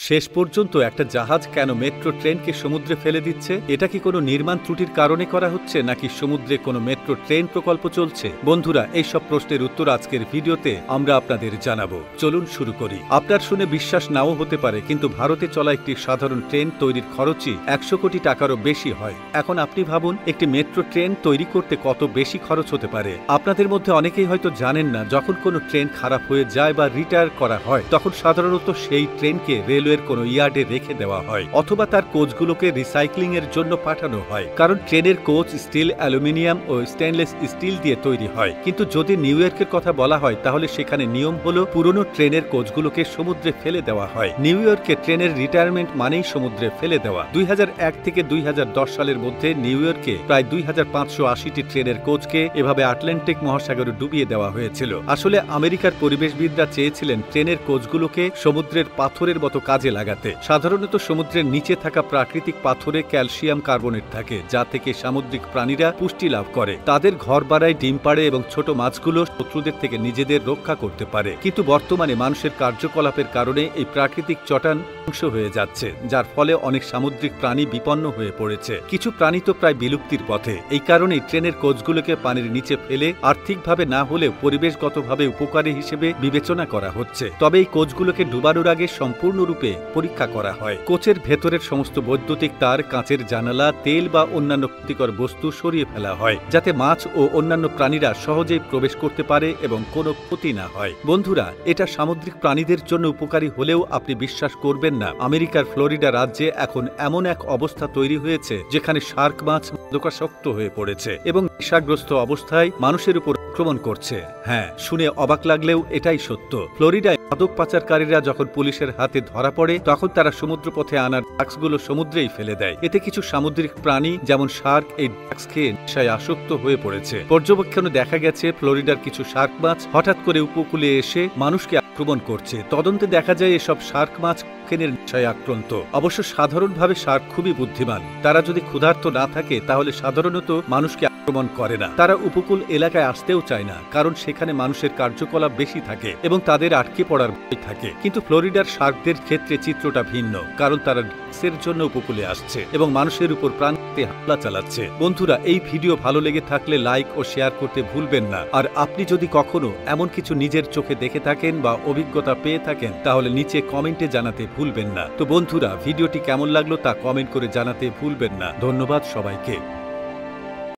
শেষ পর্যন্ত একটা জাহাজ কেন মেট্রো ট্রেনকে সমুদ্রে ফেলে দিচ্ছে? এটা কি কোনো নির্মাণ ত্রুটির কারণে করা হচ্ছে, নাকি সমুদ্রে কোনো মেট্রো ট্রেন প্রকল্প চলছে? বন্ধুরা, এই সব প্রশ্নের উত্তর আজকের ভিডিওতে আমরা আপনাদের জানাবো। চলুন শুরু করি। আপনার শুনে বিশ্বাস নাও হতে পারে, কিন্তু ভারতে চলা একটি সাধারণ ট্রেন তৈরির খরচই 100 কোটি টাকারও বেশি হয়। এখন আপনি ভাবুন, একটি মেট্রো ট্রেন তৈরি করতে কত বেশি খরচ হতে পারে। আপনাদের মধ্যে অনেকেই হয়তো জানেন না, যখন কোনো ট্রেন খারাপ হয়ে যায় বা রিটায়ার করা হয়, তখন সাধারণত সেই ট্রেনকে রেলওয়ের কোনো ইয়ার্ডে রেখে দেওয়া হয়, অথবা তার কোচগুলোকে রিসাইক্লিং এর জন্য পাঠানো হয়। কারণ ট্রেনের কোচ স্টিল, অ্যালুমিনিয়াম ও স্টেনলেস স্টিল দিয়ে তৈরি হয়। কিন্তু যদি নিউ ইয়র্কের কথা বলা হয়, তাহলে সেখানে নিয়ম হলো পুরনো ট্রেনের কোচগুলোকে সমুদ্রে ফেলে দেওয়া হয়। নিউ ইয়র্কে ট্রেনের রিটায়ারমেন্ট মানেই সমুদ্রে ফেলে দেওয়া। 2001 থেকে 2010 সালের মধ্যে নিউ ইয়র্কে প্রায় 2580টি ট্রেনের কোচকে এভাবে আটলান্টিক মহাসাগরে ডুবিয়ে দেওয়া হয়েছিল। আসলে আমেরিকার পরিবেশবিদরা চেয়েছিলেন ট্রেনের কোচগুলোকে সমুদ্রের পাথরের মতো কাজে লাগাতে। সাধারণত সমুদ্রের নিচে থাকা প্রাকৃতিক পাথরে ক্যালসিয়াম কার্বনেট থাকে, যা থেকে সামুদ্রিক প্রাণীরা পুষ্টি লাভ করে, তাদের ঘর বাড়ায়, ডিম পাড়ে এবং ছোট মাছগুলো শত্রুদের থেকে নিজেদের রক্ষা করতে পারে। কিন্তু বর্তমানে মানুষের কার্যকলাপের কারণে এই প্রাকৃতিক চটান ধ্বংস হয়ে যাচ্ছে, যার ফলে অনেক সামুদ্রিক প্রাণী বিপন্ন হয়ে পড়েছে। কিছু প্রাণী তো প্রায় বিলুপ্তির পথে। এই কারণেই ট্রেনের কোচগুলোকে পানির নিচে ফেলে আর্থিকভাবে না হলেও পরিবেশগতভাবে উপকারী হিসেবে বিবেচনা করা হচ্ছে। তবে এই কোচগুলোকে ডুবানোর আগে সম্পূর্ণরূপে পরীক্ষা করা হয়। কোচের ভেতরের সমস্ত বৈদ্যুতিক তার, কাঁচের জানালা, তেল বা অন্যান্য ক্ষতিকর বস্তু সরিয়ে ফেলা হয়, যাতে মাছ ও অন্যান্য প্রাণীরা সহজেই প্রবেশ করতে পারে এবং কোনো ক্ষতি না হয়। বন্ধুরা, এটা সামুদ্রিক প্রাণীদের জন্য উপকারী হলেও আপনি বিশ্বাস করবেন না, আমেরিকার ফ্লোরিডা রাজ্যে এখন এমন এক অবস্থা তৈরি হয়েছে যেখানে শার্ক মাছ মাদকাসক্ত হয়ে পড়েছে এবং নেশাগ্রস্ত অবস্থায় মানুষের উপর আক্রমণ করছে। হ্যাঁ, শুনে অবাক লাগলেও এটাই সত্য। ফ্লোরিডায় মাদক পাচারকারীরা যখন পুলিশের হাতে ধরা পড়ে, তখন তারা সমুদ্রপথে আনা ড্রাগসগুলো সমুদ্রেই ফেলে দেয়। এতে কিছু সামুদ্রিক প্রাণী যেমন শার্ক এই ড্রাগস খেয়ে নেশায় আসক্ত হয়ে পড়েছে। পর্যবেক্ষণে দেখা গেছে ফ্লোরিডার কিছু শার্ক মাছ হঠাৎ করে উপকূলে এসে মানুষকে আক্রমণ করছে। তদন্তে দেখা যায় এসব শার্ক মাছ কোকেনের নেশায় আক্রান্ত। অবশ্য সাধারণভাবে শার্ক খুবই বুদ্ধিমান। তারা যদি ক্ষুধার্ত না থাকে, তাহলে সাধারণত মানুষকে আক্রমণ করে না। তারা উপকূল এলাকায় আসতেও চায় না, কারণ সেখানে মানুষের কার্যকলাপ বেশি থাকে এবং তাদের আটকে পড়ার ভয় থাকে। কিন্তু ফ্লোরিডার শার্কদের ক্ষেত্রে চিত্রটা ভিন্ন, কারণ তারা ড্রাগসের জন্য উপকূলে আসছে এবং মানুষের উপর প্রাণঘাতী হামলা চালাচ্ছে। বন্ধুরা, এই ভিডিও ভালো লেগে থাকলে লাইক ও শেয়ার করতে ভুলবেন না। আর আপনি যদি কখনো এমন কিছু নিজের চোখে দেখে থাকেন বা অভিজ্ঞতা পেয়ে থাকেন, তাহলে নিচে কমেন্টে জানাতে ভুলবেন না। তো বন্ধুরা, ভিডিওটি কেমন লাগলো তা কমেন্ট করে জানাতে ভুলবেন না। ধন্যবাদ সবাইকে।